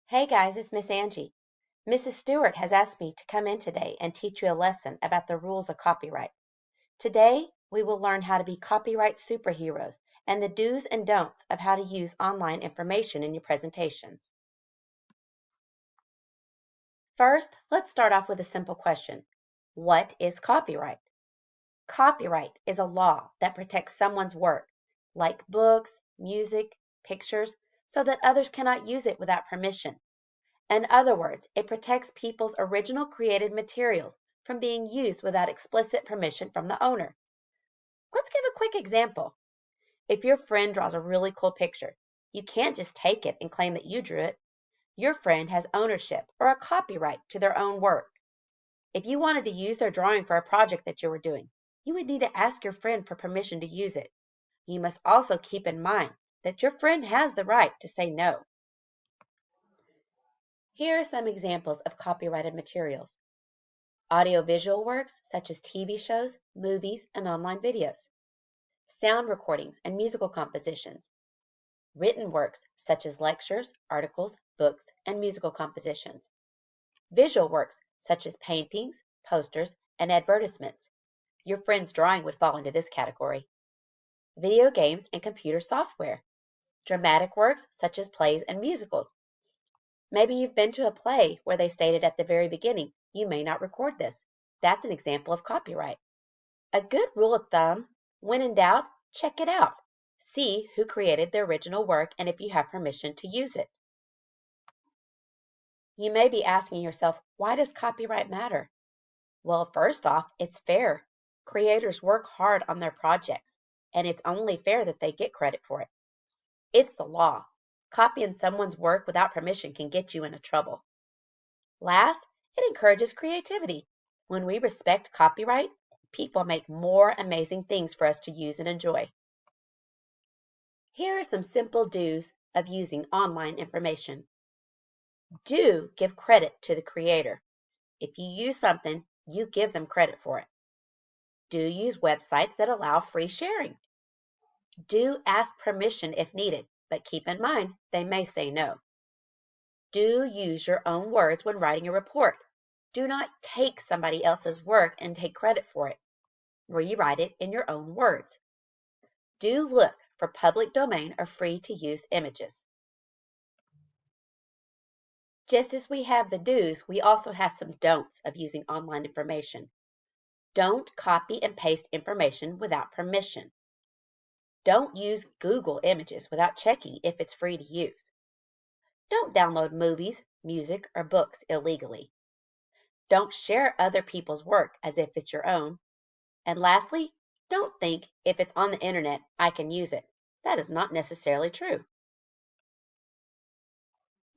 Hey guys, it's Miss Angie. Mrs. Stewart has asked me to come in today and teach you a lesson about the rules of copyright. Today, we will learn how to be copyright superheroes and the do's and don'ts of how to use online information in your presentations. First, let's start off with a simple question. What is copyright? Copyright is a law that protects someone's work, like books, music, pictures, so that others cannot use it without permission. In other words, it protects people's original created materials from being used without explicit permission from the owner. Let's give a quick example. If your friend draws a really cool picture, you can't just take it and claim that you drew it. Your friend has ownership or a copyright to their own work. If you wanted to use their drawing for a project that you were doing, you would need to ask your friend for permission to use it. You must also keep in mind that your friend has the right to say no. Here are some examples of copyrighted materials. Audiovisual works such as TV shows, movies, and online videos. Sound recordings and musical compositions. Written works such as lectures, articles, books, and musical compositions. Visual works such as paintings, posters, and advertisements. Your friend's drawing would fall into this category. Video games and computer software. Dramatic works such as plays and musicals. Maybe you've been to a play where they stated at the very beginning, you may not record this. That's an example of copyright. A good rule of thumb, when in doubt, check it out. See who created the original work and if you have permission to use it. You may be asking yourself, why does copyright matter? Well, first off, it's fair. Creators work hard on their projects, and it's only fair that they get credit for it. It's the law. Copying someone's work without permission can get you into trouble. Last, it encourages creativity. When we respect copyright, people make more amazing things for us to use and enjoy. Here are some simple do's of using online information. Do give credit to the creator. If you use something, you give them credit for it. Do use websites that allow free sharing. Do ask permission if needed, but keep in mind they may say no. Do use your own words when writing a report. Do not take somebody else's work and take credit for it. Rewrite it in your own words. Do look for public domain or free to use images. Just as we have the do's, we also have some don'ts of using online information. Don't copy and paste information without permission. Don't use Google Images without checking if it's free to use. Don't download movies, music, or books illegally. Don't share other people's work as if it's your own. And lastly, don't think if it's on the internet, I can use it. That is not necessarily true.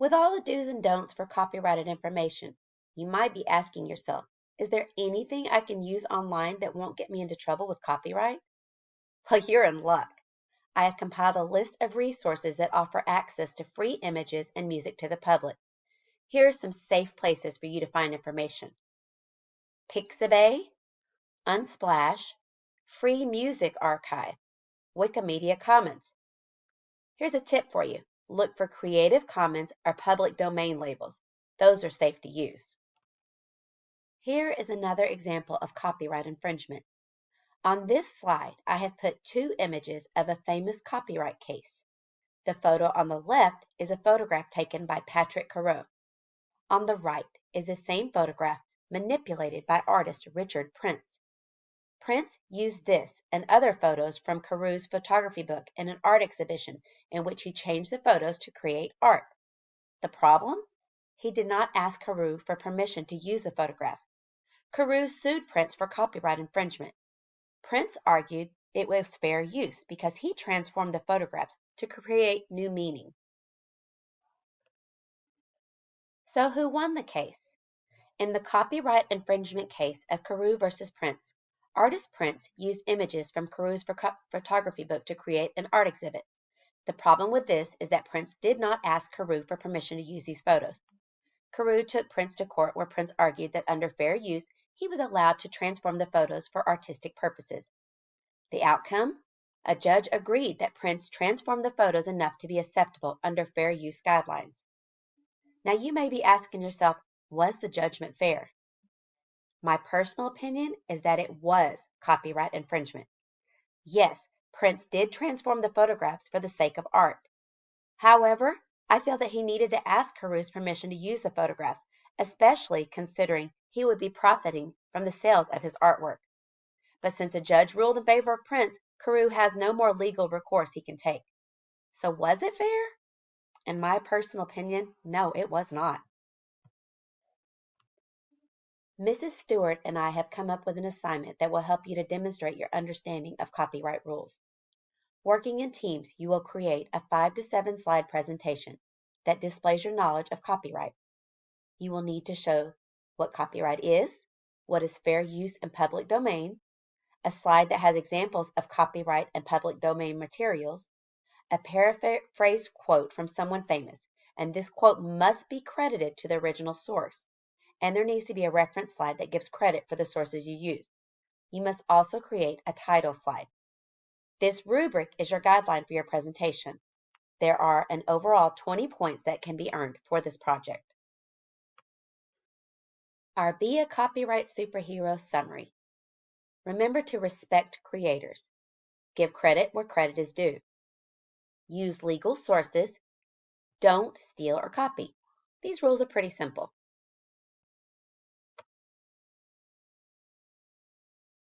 With all the do's and don'ts for copyrighted information, you might be asking yourself, is there anything I can use online that won't get me into trouble with copyright? Well, you're in luck. I have compiled a list of resources that offer access to free images and music to the public. Here are some safe places for you to find information. Pixabay, Unsplash, Free Music Archive, Wikimedia Commons. Here's a tip for you. Look for Creative Commons or public domain labels. Those are safe to use. Here is another example of copyright infringement. On this slide, I have put two images of a famous copyright case. The photo on the left is a photograph taken by Patrick Carew. On the right is the same photograph manipulated by artist Richard Prince. Prince used this and other photos from Carew's photography book in an art exhibition in which he changed the photos to create art. The problem? He did not ask Carew for permission to use the photograph. Carew sued Prince for copyright infringement. Prince argued it was fair use because he transformed the photographs to create new meaning. So who won the case? In the copyright infringement case of Carew versus Prince, artist Prince used images from Carew's photography book to create an art exhibit. The problem with this is that Prince did not ask Carew for permission to use these photos. Carew took Prince to court where Prince argued that under fair use, he was allowed to transform the photos for artistic purposes. The outcome? A judge agreed that Prince transformed the photos enough to be acceptable under fair use guidelines. Now you may be asking yourself, was the judgment fair? My personal opinion is that it was copyright infringement. Yes, Prince did transform the photographs for the sake of art. However, I feel that he needed to ask Carews' permission to use the photographs, especially considering he would be profiting from the sales of his artwork. But since a judge ruled in favor of Prince, Carew has no more legal recourse he can take. So was it fair? In my personal opinion, no, it was not. Mrs. Stewart and I have come up with an assignment that will help you to demonstrate your understanding of copyright rules. Working in teams, you will create a 5 to 7 slide presentation that displays your knowledge of copyright. You will need to show what copyright is, what is fair use and public domain, a slide that has examples of copyright and public domain materials, a paraphrased quote from someone famous, and this quote must be credited to the original source. And there needs to be a reference slide that gives credit for the sources you use. You must also create a title slide. This rubric is your guideline for your presentation. There are an overall 20 points that can be earned for this project. Our Be a Copyright Superhero summary. Remember to respect creators. Give credit where credit is due. Use legal sources. Don't steal or copy. These rules are pretty simple.